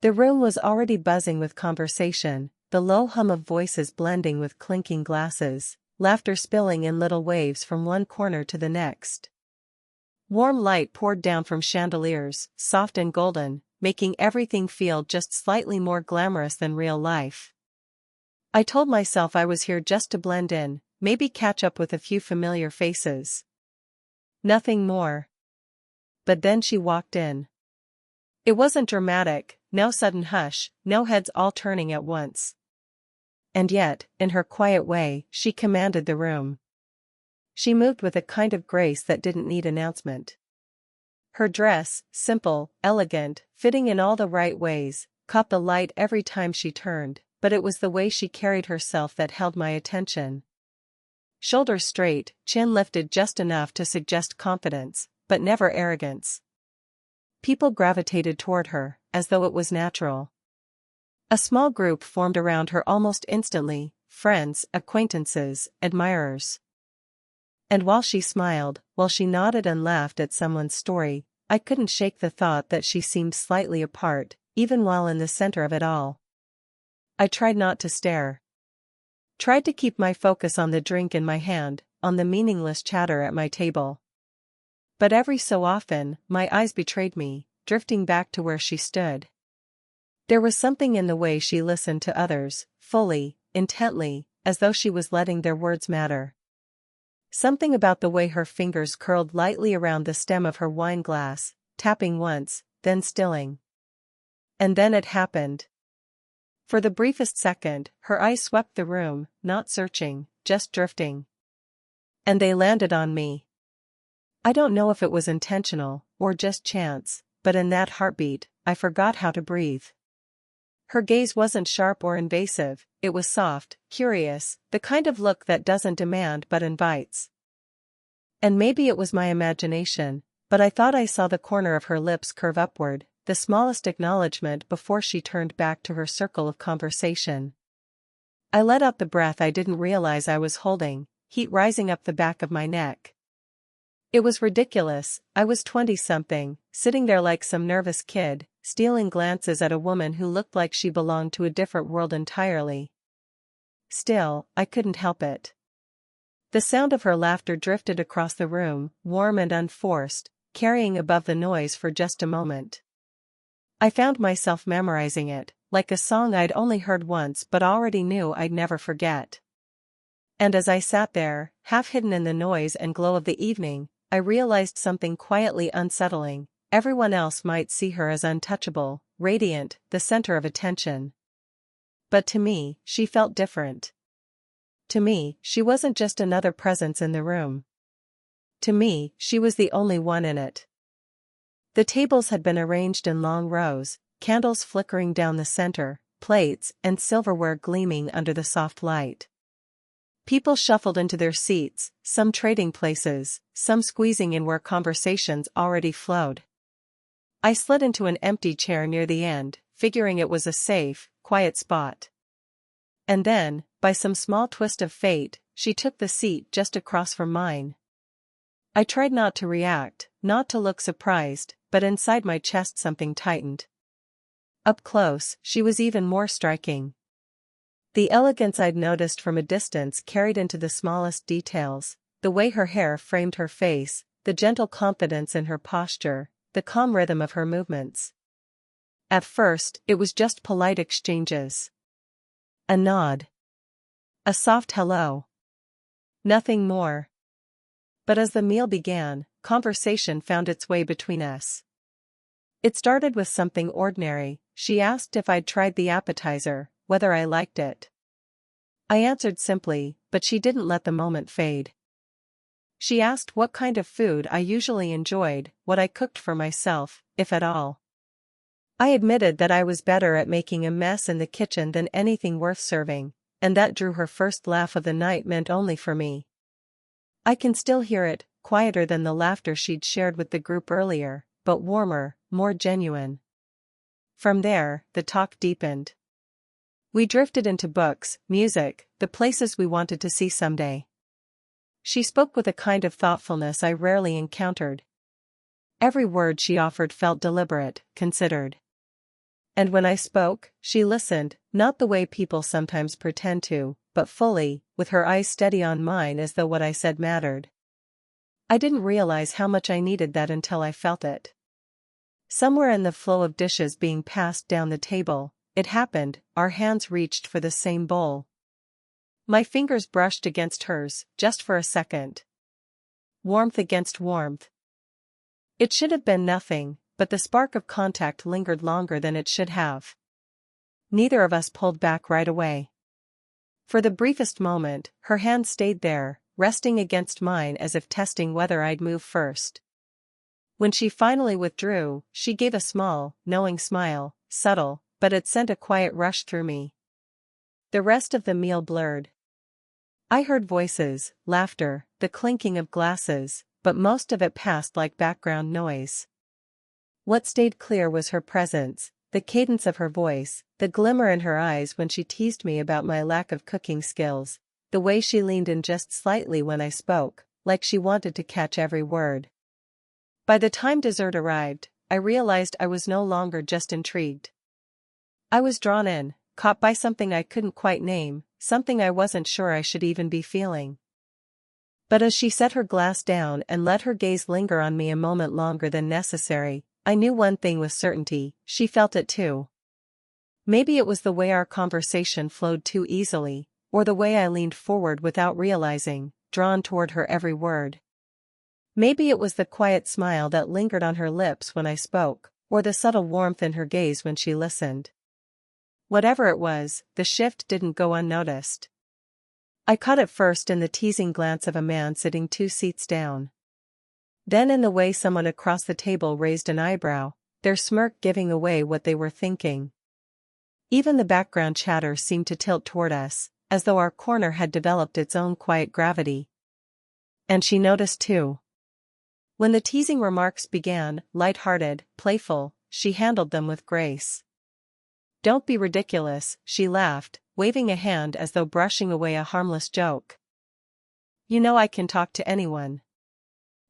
The room was already buzzing with conversation, the low hum of voices blending with clinking glasses, laughter spilling in little waves from one corner to the next. Warm light poured down from chandeliers, soft and golden, making everything feel just slightly more glamorous than real life. I told myself I was here just to blend in, maybe catch up with a few familiar faces. Nothing more. But then she walked in. It wasn't dramatic, no sudden hush, no heads all turning at once. And yet, in her quiet way, she commanded the room. She moved with a kind of grace that didn't need announcement. Her dress, simple, elegant, fitting in all the right ways, caught the light every time she turned, but it was the way she carried herself that held my attention. Shoulders straight, chin lifted just enough to suggest confidence, but never arrogance. People gravitated toward her, as though it was natural. A small group formed around her almost instantly, friends, acquaintances, admirers. And while she smiled, while she nodded and laughed at someone's story, I couldn't shake the thought that she seemed slightly apart, even while in the center of it all. I tried not to stare. Tried to keep my focus on the drink in my hand, on the meaningless chatter at my table. But every so often, my eyes betrayed me, drifting back to where she stood. There was something in the way she listened to others, fully, intently, as though she was letting their words matter. Something about the way her fingers curled lightly around the stem of her wine glass, tapping once, then stilling. And then it happened. For the briefest second, her eyes swept the room, not searching, just drifting. And they landed on me. I don't know if it was intentional, or just chance, but in that heartbeat, I forgot how to breathe. Her gaze wasn't sharp or invasive, it was soft, curious, the kind of look that doesn't demand but invites. And maybe it was my imagination, but I thought I saw the corner of her lips curve upward, the smallest acknowledgement before she turned back to her circle of conversation. I let out the breath I didn't realize I was holding, heat rising up the back of my neck. It was ridiculous. I was 20-something, sitting there like some nervous kid, stealing glances at a woman who looked like she belonged to a different world entirely. Still, I couldn't help it. The sound of her laughter drifted across the room, warm and unforced, carrying above the noise for just a moment. I found myself memorizing it, like a song I'd only heard once but already knew I'd never forget. And as I sat there, half hidden in the noise and glow of the evening, I realized something quietly unsettling. Everyone else might see her as untouchable, radiant, the center of attention. But to me, she felt different. To me, she wasn't just another presence in the room. To me, she was the only one in it. The tables had been arranged in long rows, candles flickering down the center, plates and silverware gleaming under the soft light. People shuffled into their seats, some trading places, some squeezing in where conversations already flowed. I slid into an empty chair near the end, figuring it was a safe, quiet spot. And then, by some small twist of fate, she took the seat just across from mine. I tried not to react, not to look surprised, but inside my chest something tightened. Up close, she was even more striking. The elegance I'd noticed from a distance carried into the smallest details, the way her hair framed her face, the gentle confidence in her posture, the calm rhythm of her movements. At first, it was just polite exchanges. A nod. A soft hello. Nothing more. But as the meal began, conversation found its way between us. It started with something ordinary. She asked if I'd tried the appetizer, whether I liked it. I answered simply, but she didn't let the moment fade. She asked what kind of food I usually enjoyed, what I cooked for myself, if at all. I admitted that I was better at making a mess in the kitchen than anything worth serving, and that drew her first laugh of the night meant only for me. I can still hear it, quieter than the laughter she'd shared with the group earlier, but warmer, more genuine. From there, the talk deepened. We drifted into books, music, the places we wanted to see someday. She spoke with a kind of thoughtfulness I rarely encountered. Every word she offered felt deliberate, considered. And when I spoke, she listened, not the way people sometimes pretend to, but fully, with her eyes steady on mine as though what I said mattered. I didn't realize how much I needed that until I felt it. Somewhere in the flow of dishes being passed down the table, it happened, our hands reached for the same bowl. My fingers brushed against hers, just for a second. Warmth against warmth. It should have been nothing, but the spark of contact lingered longer than it should have. Neither of us pulled back right away. For the briefest moment, her hand stayed there, resting against mine as if testing whether I'd move first. When she finally withdrew, she gave a small, knowing smile, subtle, but it sent a quiet rush through me. The rest of the meal blurred. I heard voices, laughter, the clinking of glasses, but most of it passed like background noise. What stayed clear was her presence, the cadence of her voice, the glimmer in her eyes when she teased me about my lack of cooking skills, the way she leaned in just slightly when I spoke, like she wanted to catch every word. By the time dessert arrived, I realized I was no longer just intrigued. I was drawn in, caught by something I couldn't quite name, something I wasn't sure I should even be feeling. But as she set her glass down and let her gaze linger on me a moment longer than necessary, I knew one thing with certainty: she felt it too. Maybe it was the way our conversation flowed too easily, or the way I leaned forward without realizing, drawn toward her every word. Maybe it was the quiet smile that lingered on her lips when I spoke, or the subtle warmth in her gaze when she listened. Whatever it was, the shift didn't go unnoticed. I caught it first in the teasing glance of a man sitting 2 seats down. Then in the way someone across the table raised an eyebrow, their smirk giving away what they were thinking. Even the background chatter seemed to tilt toward us, as though our corner had developed its own quiet gravity. And she noticed too. When the teasing remarks began, light-hearted, playful, she handled them with grace. "Don't be ridiculous," she laughed, waving a hand as though brushing away a harmless joke. "You know I can talk to anyone."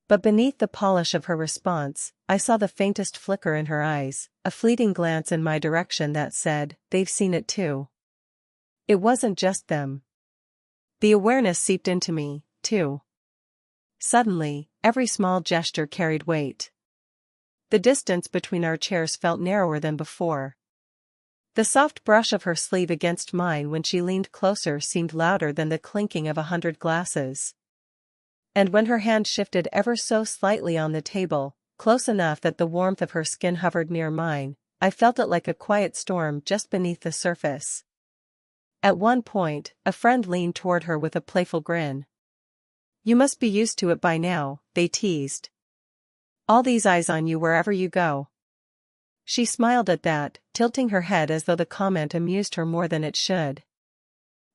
But beneath the polish of her response, I saw the faintest flicker in her eyes, a fleeting glance in my direction that said, "They've seen it too." It wasn't just them. The awareness seeped into me, too. Suddenly, every small gesture carried weight. The distance between our chairs felt narrower than before. The soft brush of her sleeve against mine when she leaned closer seemed louder than the clinking of 100 glasses. And when her hand shifted ever so slightly on the table, close enough that the warmth of her skin hovered near mine, I felt it like a quiet storm just beneath the surface. At one point, a friend leaned toward her with a playful grin. "You must be used to it by now," they teased. "All these eyes on you wherever you go." She smiled at that, tilting her head as though the comment amused her more than it should.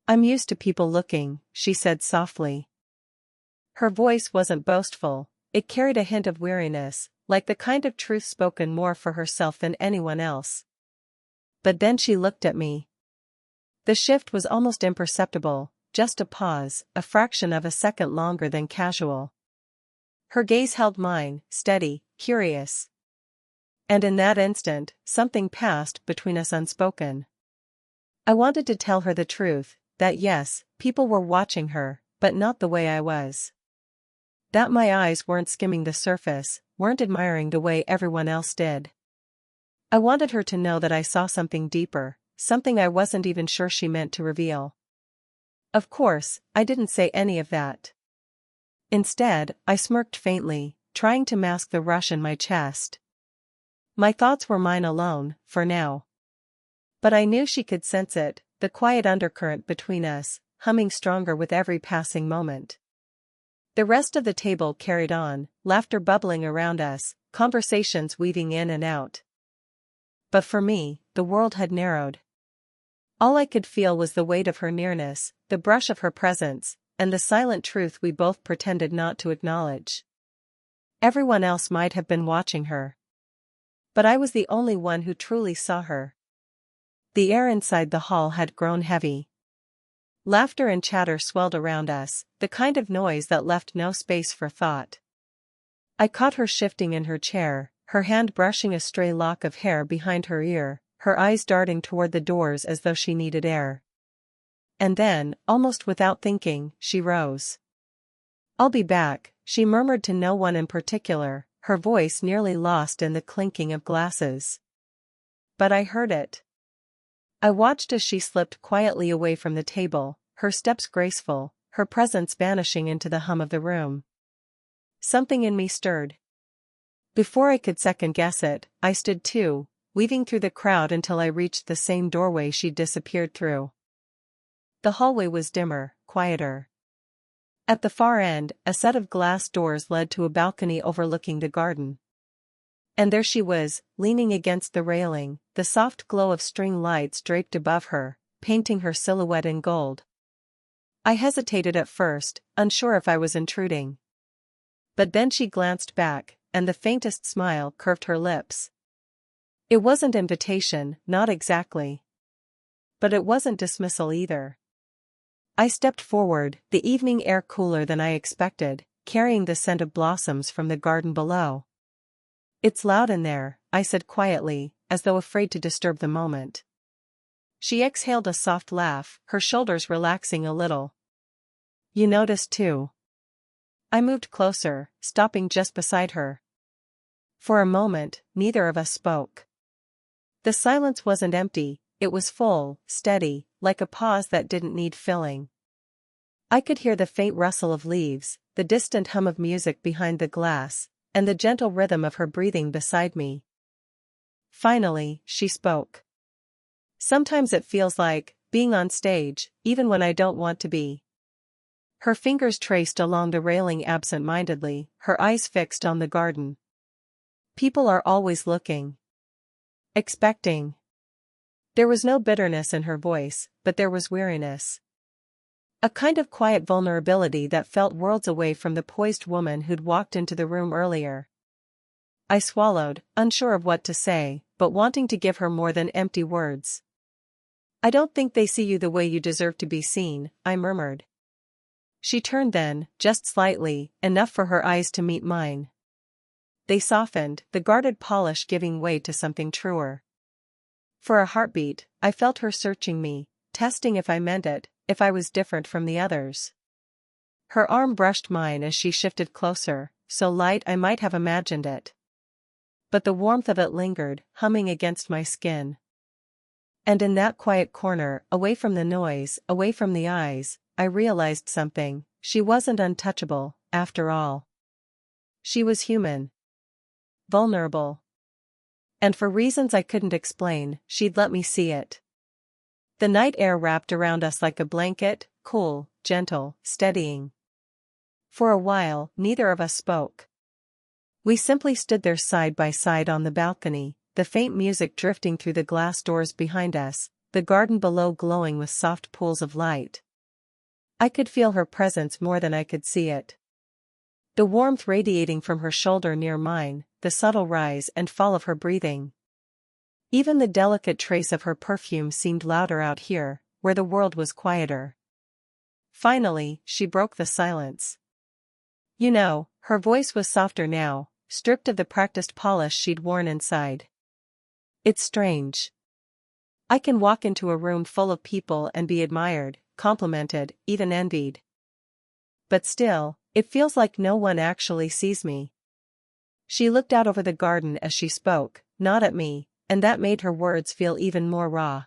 "I'm used to people looking," she said softly. Her voice wasn't boastful, it carried a hint of weariness, like the kind of truth spoken more for herself than anyone else. But then she looked at me. The shift was almost imperceptible, just a pause, a fraction of a second longer than casual. Her gaze held mine, steady, curious. And in that instant, something passed between us unspoken. I wanted to tell her the truth, that yes, people were watching her, but not the way I was. That my eyes weren't skimming the surface, weren't admiring the way everyone else did. I wanted her to know that I saw something deeper, something I wasn't even sure she meant to reveal. Of course, I didn't say any of that. Instead, I smirked faintly, trying to mask the rush in my chest. My thoughts were mine alone, for now. But I knew she could sense it, the quiet undercurrent between us, humming stronger with every passing moment. The rest of the table carried on, laughter bubbling around us, conversations weaving in and out. But for me, the world had narrowed. All I could feel was the weight of her nearness, the brush of her presence, and the silent truth we both pretended not to acknowledge. Everyone else might have been watching her. But I was the only one who truly saw her. The air inside the hall had grown heavy. Laughter and chatter swelled around us, the kind of noise that left no space for thought. I caught her shifting in her chair, her hand brushing a stray lock of hair behind her ear, her eyes darting toward the doors as though she needed air. And then, almost without thinking, she rose. "I'll be back," she murmured to no one in particular, her voice nearly lost in the clinking of glasses. But I heard it. I watched as she slipped quietly away from the table, her steps graceful, her presence vanishing into the hum of the room. Something in me stirred. Before I could second-guess it, I stood too, weaving through the crowd until I reached the same doorway she'd disappeared through. The hallway was dimmer, quieter. At the far end, a set of glass doors led to a balcony overlooking the garden. And there she was, leaning against the railing, the soft glow of string lights draped above her, painting her silhouette in gold. I hesitated at first, unsure if I was intruding. But then she glanced back, and the faintest smile curved her lips. It wasn't invitation, not exactly. But it wasn't dismissal either. I stepped forward, the evening air cooler than I expected, carrying the scent of blossoms from the garden below. "It's loud in there," I said quietly, as though afraid to disturb the moment. She exhaled a soft laugh, her shoulders relaxing a little. "You noticed too." I moved closer, stopping just beside her. For a moment, neither of us spoke. The silence wasn't empty, it was full, steady, like a pause that didn't need filling. I could hear the faint rustle of leaves, the distant hum of music behind the glass, and the gentle rhythm of her breathing beside me. Finally, she spoke. "Sometimes it feels like being on stage, even when I don't want to be." Her fingers traced along the railing absent-mindedly, her eyes fixed on the garden. "People are always looking. Expecting." There was no bitterness in her voice, but there was weariness. A kind of quiet vulnerability that felt worlds away from the poised woman who'd walked into the room earlier. I swallowed, unsure of what to say, but wanting to give her more than empty words. "I don't think they see you the way you deserve to be seen," I murmured. She turned then, just slightly, enough for her eyes to meet mine. They softened, the guarded polish giving way to something truer. For a heartbeat, I felt her searching me, testing if I meant it, if I was different from the others. Her arm brushed mine as she shifted closer, so light I might have imagined it. But the warmth of it lingered, humming against my skin. And in that quiet corner, away from the noise, away from the eyes, I realized something: she wasn't untouchable, after all. She was human. Vulnerable. And for reasons I couldn't explain, she'd let me see it. The night air wrapped around us like a blanket, cool, gentle, steadying. For a while, neither of us spoke. We simply stood there side by side on the balcony, the faint music drifting through the glass doors behind us, the garden below glowing with soft pools of light. I could feel her presence more than I could see it. The warmth radiating from her shoulder near mine, the subtle rise and fall of her breathing. Even the delicate trace of her perfume seemed louder out here, where the world was quieter. Finally, she broke the silence. "You know," her voice was softer now, stripped of the practiced polish she'd worn inside. "It's strange. I can walk into a room full of people and be admired, complimented, even envied. But still, it feels like no one actually sees me." She looked out over the garden as she spoke, not at me, and that made her words feel even more raw.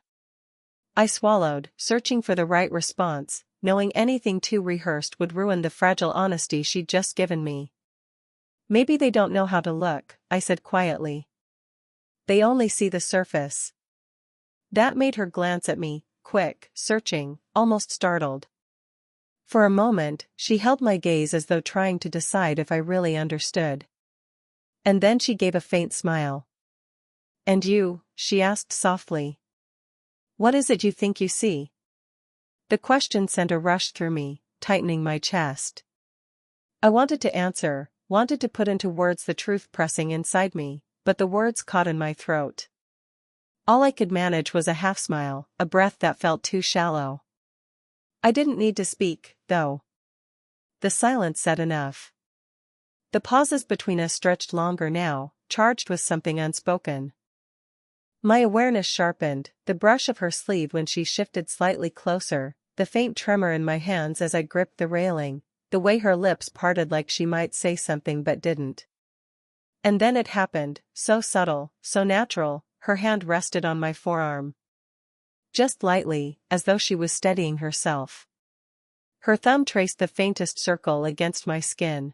I swallowed, searching for the right response, knowing anything too rehearsed would ruin the fragile honesty she'd just given me. "Maybe they don't know how to look," I said quietly. "They only see the surface." That made her glance at me, quick, searching, almost startled. For a moment, she held my gaze as though trying to decide if I really understood. And then she gave a faint smile. "And you?" she asked softly. "What is it you think you see?" The question sent a rush through me, tightening my chest. I wanted to answer, wanted to put into words the truth pressing inside me, but the words caught in my throat. All I could manage was a half-smile, a breath that felt too shallow. I didn't need to speak, though. The silence said enough. The pauses between us stretched longer now, charged with something unspoken. My awareness sharpened, the brush of her sleeve when she shifted slightly closer, the faint tremor in my hands as I gripped the railing, the way her lips parted like she might say something but didn't. And then it happened, so subtle, so natural, her hand rested on my forearm. Just lightly, as though she was steadying herself. Her thumb traced the faintest circle against my skin.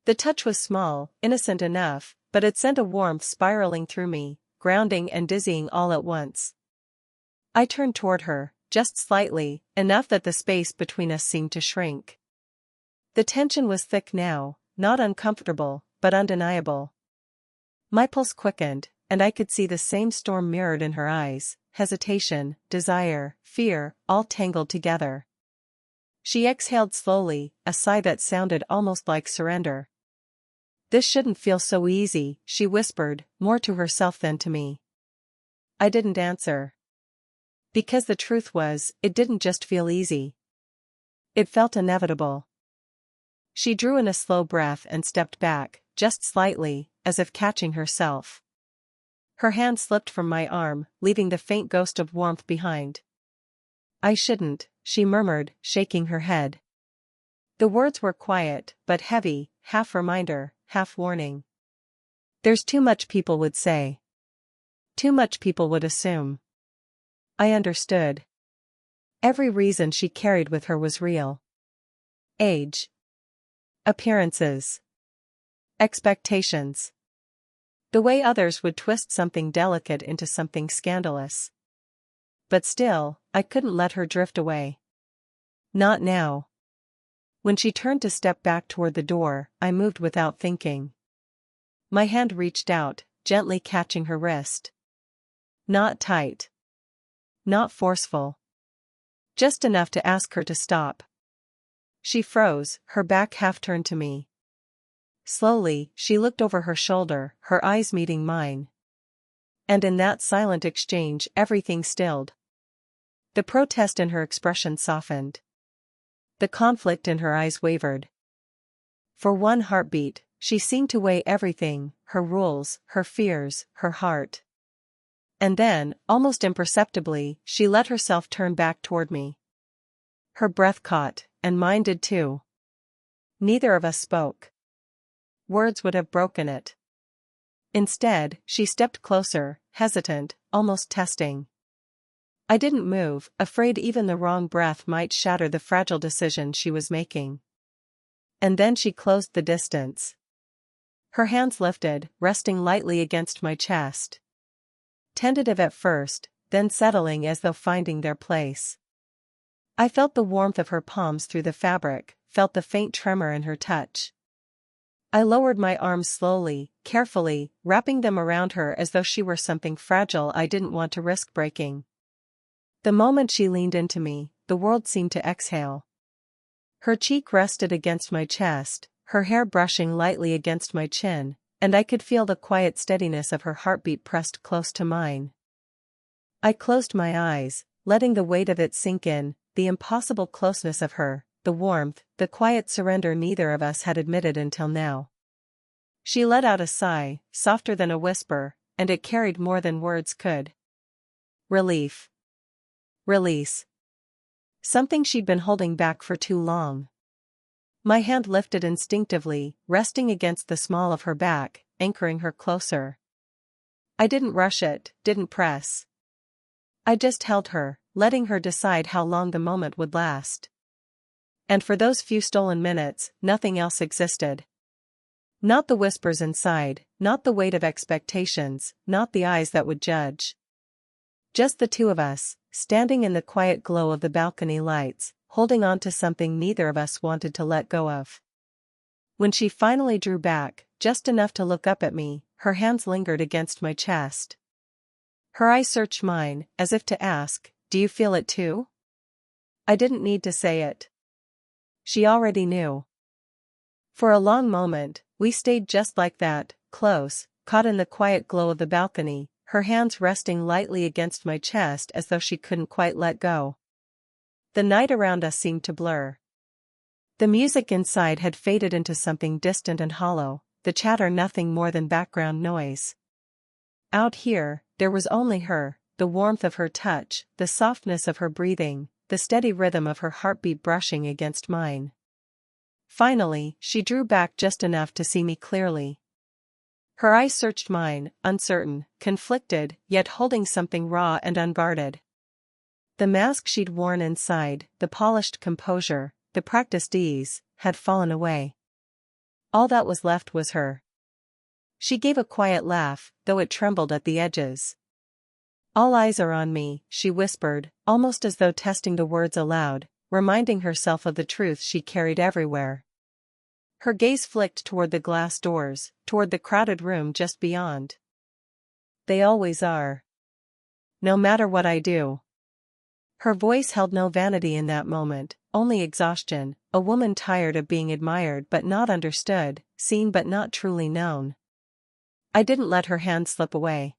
The touch was small, innocent enough, but it sent a warmth spiraling through me, grounding and dizzying all at once. I turned toward her, just slightly, enough that the space between us seemed to shrink. The tension was thick now, not uncomfortable, but undeniable. My pulse quickened, and I could see the same storm mirrored in her eyes, hesitation, desire, fear, all tangled together. She exhaled slowly, a sigh that sounded almost like surrender. "This shouldn't feel so easy," she whispered, more to herself than to me. I didn't answer. Because the truth was, it didn't just feel easy. It felt inevitable. She drew in a slow breath and stepped back, just slightly, as if catching herself. Her hand slipped from my arm, leaving the faint ghost of warmth behind. "I shouldn't," she murmured, shaking her head. The words were quiet, but heavy, half reminder, half warning. "There's too much people would say. Too much people would assume." I understood. Every reason she carried with her was real. Age. Appearances. Expectations. The way others would twist something delicate into something scandalous. But still, I couldn't let her drift away. Not now. When she turned to step back toward the door, I moved without thinking. My hand reached out, gently catching her wrist. Not tight. Not forceful. Just enough to ask her to stop. She froze, her back half turned to me. Slowly, she looked over her shoulder, her eyes meeting mine. And in that silent exchange, everything stilled. The protest in her expression softened. The conflict in her eyes wavered. For one heartbeat, she seemed to weigh everything, her rules, her fears, her heart. And then, almost imperceptibly, she let herself turn back toward me. Her breath caught, and mine did too. Neither of us spoke. Words would have broken it. Instead, she stepped closer, hesitant, almost testing. I didn't move, afraid even the wrong breath might shatter the fragile decision she was making. And then she closed the distance. Her hands lifted, resting lightly against my chest. Tentative at first, then settling as though finding their place. I felt the warmth of her palms through the fabric, felt the faint tremor in her touch. I lowered my arms slowly, carefully, wrapping them around her as though she were something fragile I didn't want to risk breaking. The moment she leaned into me, the world seemed to exhale. Her cheek rested against my chest, her hair brushing lightly against my chin, and I could feel the quiet steadiness of her heartbeat pressed close to mine. I closed my eyes, letting the weight of it sink in, the impossible closeness of her, the warmth, the quiet surrender neither of us had admitted until now. She let out a sigh, softer than a whisper, and it carried more than words could. Relief. Release. Something she'd been holding back for too long. My hand lifted instinctively, resting against the small of her back, anchoring her closer. I didn't rush it, didn't press. I just held her, letting her decide how long the moment would last. And for those few stolen minutes, nothing else existed. Not the whispers inside, not the weight of expectations, not the eyes that would judge. Just the two of us, standing in the quiet glow of the balcony lights, holding on to something neither of us wanted to let go of. When she finally drew back, just enough to look up at me, her hands lingered against my chest. Her eyes searched mine, as if to ask, "Do you feel it too?" I didn't need to say it. She already knew. For a long moment, we stayed just like that, close, caught in the quiet glow of the balcony, her hands resting lightly against my chest as though she couldn't quite let go. The night around us seemed to blur. The music inside had faded into something distant and hollow, the chatter nothing more than background noise. Out here, there was only her, the warmth of her touch, the softness of her breathing, the steady rhythm of her heartbeat brushing against mine. Finally, she drew back just enough to see me clearly. Her eyes searched mine, uncertain, conflicted, yet holding something raw and unguarded. The mask she'd worn inside, the polished composure, the practiced ease, had fallen away. All that was left was her. She gave a quiet laugh, though it trembled at the edges. "All eyes are on me," she whispered, almost as though testing the words aloud, reminding herself of the truth she carried everywhere. Her gaze flicked toward the glass doors, toward the crowded room just beyond. "They always are. No matter what I do." Her voice held no vanity in that moment, only exhaustion, a woman tired of being admired but not understood, seen but not truly known. I didn't let her hand slip away.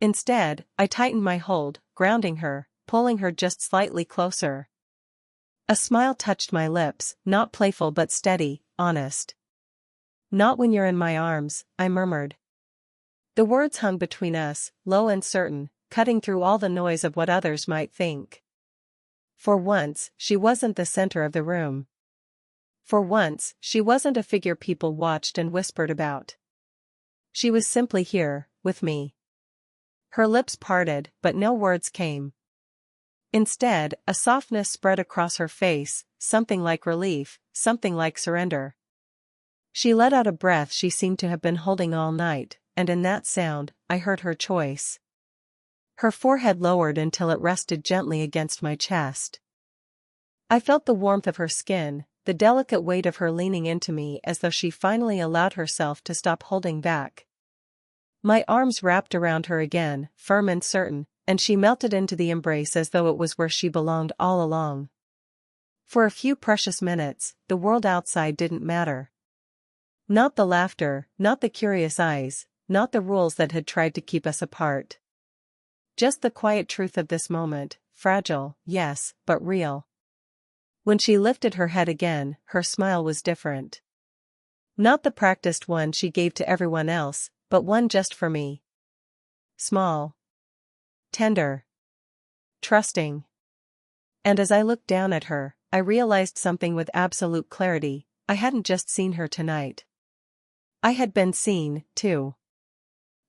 Instead, I tightened my hold, grounding her, pulling her just slightly closer. A smile touched my lips, not playful but steady, honest. "Not when you're in my arms," I murmured. The words hung between us, low and certain, cutting through all the noise of what others might think. For once, she wasn't the center of the room. For once, she wasn't a figure people watched and whispered about. She was simply here, with me. Her lips parted, but no words came. Instead, a softness spread across her face, something like relief, something like surrender. She let out a breath she seemed to have been holding all night, and in that sound, I heard her choice. Her forehead lowered until it rested gently against my chest. I felt the warmth of her skin, the delicate weight of her leaning into me as though she finally allowed herself to stop holding back. My arms wrapped around her again, firm and certain, and she melted into the embrace as though it was where she belonged all along. For a few precious minutes, the world outside didn't matter. Not the laughter, not the curious eyes, not the rules that had tried to keep us apart. Just the quiet truth of this moment, fragile, yes, but real. When she lifted her head again, her smile was different. Not the practiced one she gave to everyone else, but one just for me. Small. Tender. Trusting. And as I looked down at her, I realized something with absolute clarity. I hadn't just seen her tonight. I had been seen, too.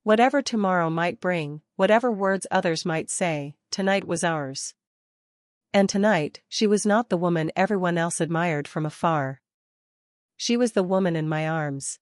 Whatever tomorrow might bring, whatever words others might say, tonight was ours. And tonight, she was not the woman everyone else admired from afar. She was the woman in my arms.